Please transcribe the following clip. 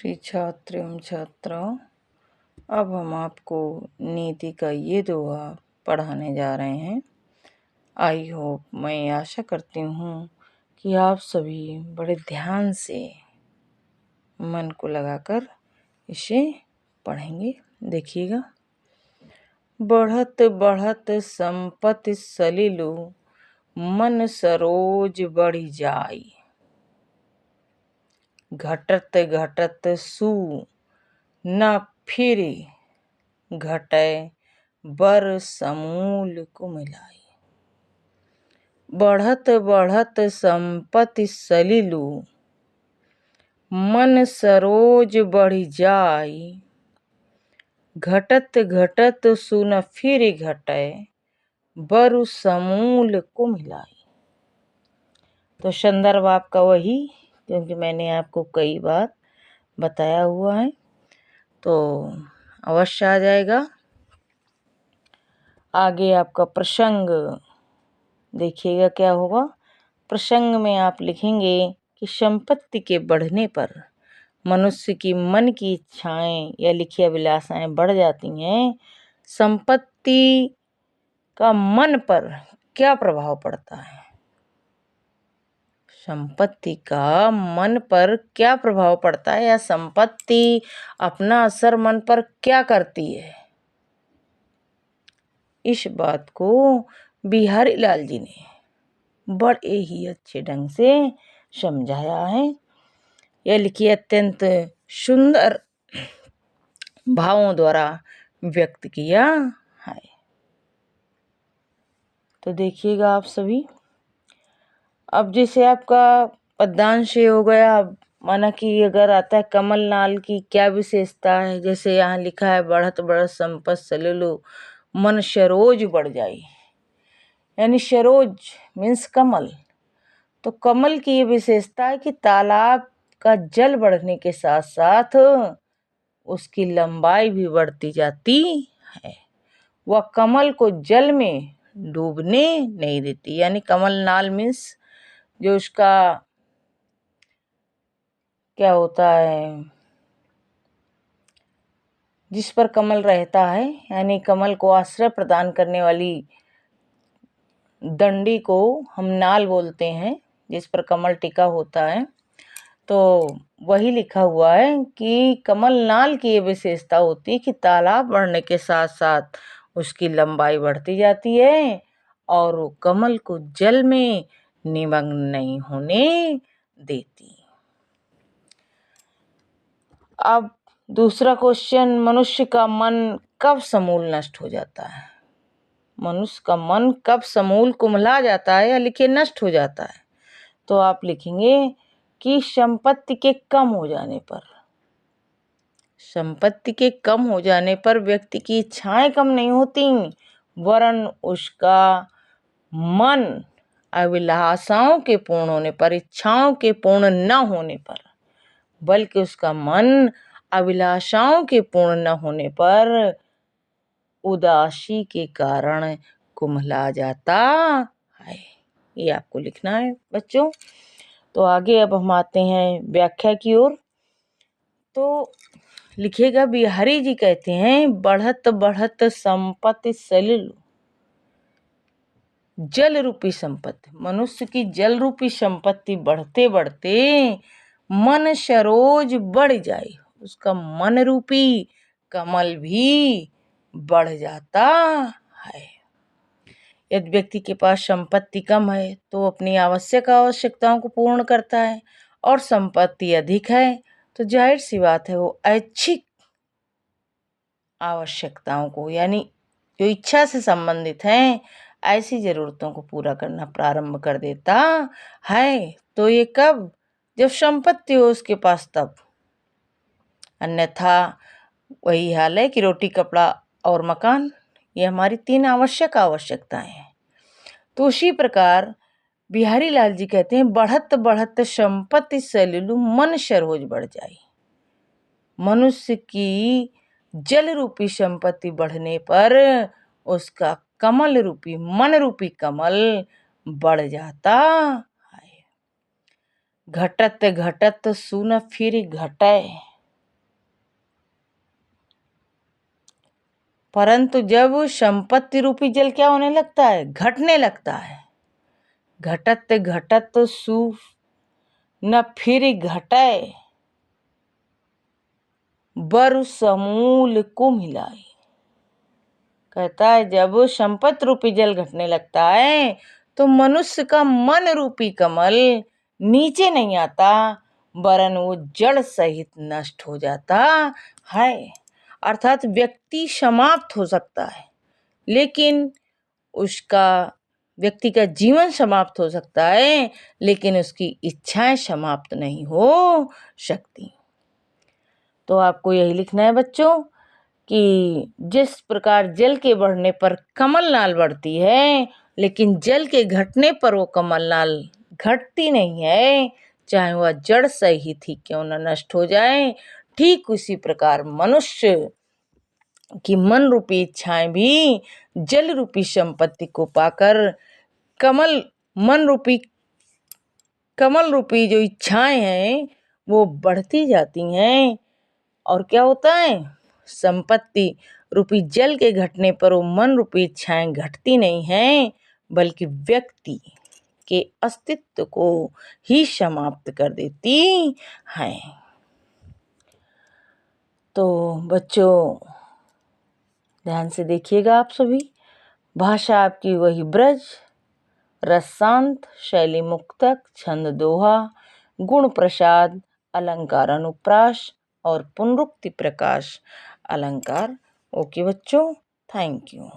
प्रिय छात्र एवं छात्राओं, अब हम आपको नीति का ये दोहा पढ़ाने जा रहे हैं। आई होप, मैं आशा करती हूँ कि आप सभी बड़े ध्यान से मन को लगाकर इसे पढ़ेंगे। देखिएगा। बढ़त बढ़त संपत्ति सलिलु, मन सरोज बढ़ी जाई। घटत घटत सु न फिर घटै, बर समूल को मिलाई। बढ़त बढ़त संपत्ति सलिलु, मन सरोज बढ़ी जाई। घटत घटत सु न फिर घटै, बर समूल को मिलाई। तो संदर्भ आपका वही, क्योंकि मैंने आपको कई बार बताया हुआ है, तो अवश्य आ जाएगा। आगे आपका प्रसंग देखिएगा क्या होगा। प्रसंग में आप लिखेंगे कि संपत्ति के बढ़ने पर मनुष्य की मन की इच्छाएं या लिखी अभिलाषाएं बढ़ जाती हैं। संपत्ति का मन पर क्या प्रभाव पड़ता है? संपत्ति का मन पर क्या प्रभाव पड़ता है, या संपत्ति अपना असर मन पर क्या करती है? इस बात को बिहारी लाल जी ने बड़े ही अच्छे ढंग से समझाया है। यह लिखिए अत्यंत सुंदर भावों द्वारा व्यक्त किया है। तो देखिएगा आप सभी। अब जैसे आपका पद्यांश हो गया, माना कि अगर आता है कमल नाल की क्या विशेषता है, जैसे यहाँ लिखा है बढ़त बढ़त संपत सलिलु, मन सरोज बढ़ जाई, यानी सरोज मीन्स कमल। तो कमल की ये विशेषता है कि तालाब का जल बढ़ने के साथ साथ उसकी लंबाई भी बढ़ती जाती है। वह कमल को जल में डूबने नहीं देती, यानी कमल नाल मीन्स जो उसका क्या होता है, जिस पर कमल रहता है, यानी कमल को आश्रय प्रदान करने वाली डंडी को हम नाल बोलते हैं, जिस पर कमल टिका होता है। तो वही लिखा हुआ है कि कमल नाल की ये विशेषता होती है कि तालाब बढ़ने के साथ साथ उसकी लंबाई बढ़ती जाती है और वो कमल को जल में निमग्न नहीं होने देती। अब दूसरा क्वेश्चन, मनुष्य का मन कब समूल नष्ट हो जाता है? मनुष्य का मन कब समूल कुम्हला जाता है या लिखिए नष्ट हो जाता है? तो आप लिखेंगे कि संपत्ति के कम हो जाने पर। संपत्ति के कम हो जाने पर व्यक्ति की इच्छाएं कम नहीं होती, वरन उसका मन अभिलाषाओं के पूर्ण होने पर, इच्छाओं के पूर्ण न होने पर, बल्कि उसका मन अभिलाषाओं के पूर्ण न होने पर उदासी के कारण कुम्हला जाता है। ये आपको लिखना है बच्चों। तो आगे अब हम आते हैं व्याख्या की ओर। तो लिखिएगा, बिहारी जी कहते हैं बढ़त बढ़त संपत्ति सलिलु, जल रूपी संपत्ति, मनुष्य की जल रूपी संपत्ति बढ़ते बढ़ते मन सरोज बढ़ जाए, उसका मन रूपी कमल भी बढ़ जाता है। यदि व्यक्ति के पास संपत्ति कम है तो अपनी आवश्यकताओं को पूर्ण करता है, और संपत्ति अधिक है तो जाहिर सी बात है वो ऐच्छिक आवश्यकताओं को, यानी जो इच्छा से संबंधित हैं, ऐसी जरूरतों को पूरा करना प्रारंभ कर देता है। तो ये कब? जब संपत्ति हो उसके पास तब। अन्यथा वही हाल है कि रोटी कपड़ा और मकान, ये हमारी 3 आवश्यक आवश्यकताएं हैं। तो उसी प्रकार बिहारी लाल जी कहते हैं बढ़त बढ़त संपत्ति सलिलु, मन सरोज बढ़ जाए। मनुष्य की जल रूपी संपत्ति बढ़ने पर उसका कमल रूपी, मन रूपी कमल बढ़ जाता है। घटत घटत सु न फिर घटै, परंतु जब संपत्ति रूपी जल क्या होने लगता है, घटने लगता है। घटत घटत सुख न फिर घटय, बर समूल को मिलाए। कहता है जब संपत्ति रूपी जल घटने लगता है तो मनुष्य का मन रूपी कमल नीचे नहीं आता, वरन वो जड़ सहित नष्ट हो जाता है। अर्थात व्यक्ति समाप्त हो सकता है, लेकिन उसका व्यक्ति का जीवन समाप्त हो सकता है, लेकिन उसकी इच्छाएं समाप्त नहीं हो सकती। तो आपको यही लिखना है बच्चों कि जिस प्रकार जल के बढ़ने पर कमल नाल बढ़ती है, लेकिन जल के घटने पर वो कमल नाल घटती नहीं है, चाहे वह जड़ सहित ही क्यों न नष्ट हो जाए। ठीक उसी प्रकार मनुष्य की मन रूपी इच्छाएं भी जल रूपी संपत्ति को पाकर कमल रूपी जो इच्छाएं हैं वो बढ़ती जाती हैं। और क्या होता है, संपत्ति रूपी जल के घटने पर वो मन रूपी इच्छाएं घटती नहीं हैं, बल्कि व्यक्ति के अस्तित्व को ही समाप्त कर देती हैं। तो बच्चों ध्यान से देखिएगा आप सभी। भाषा आपकी वही ब्रज, रसांत, शैली मुक्तक, छंद दोहा, गुण प्रसाद, अलंकार अनुप्रास और पुनरुक्ति प्रकाश अलंकार। ओके बच्चों, थैंक यू।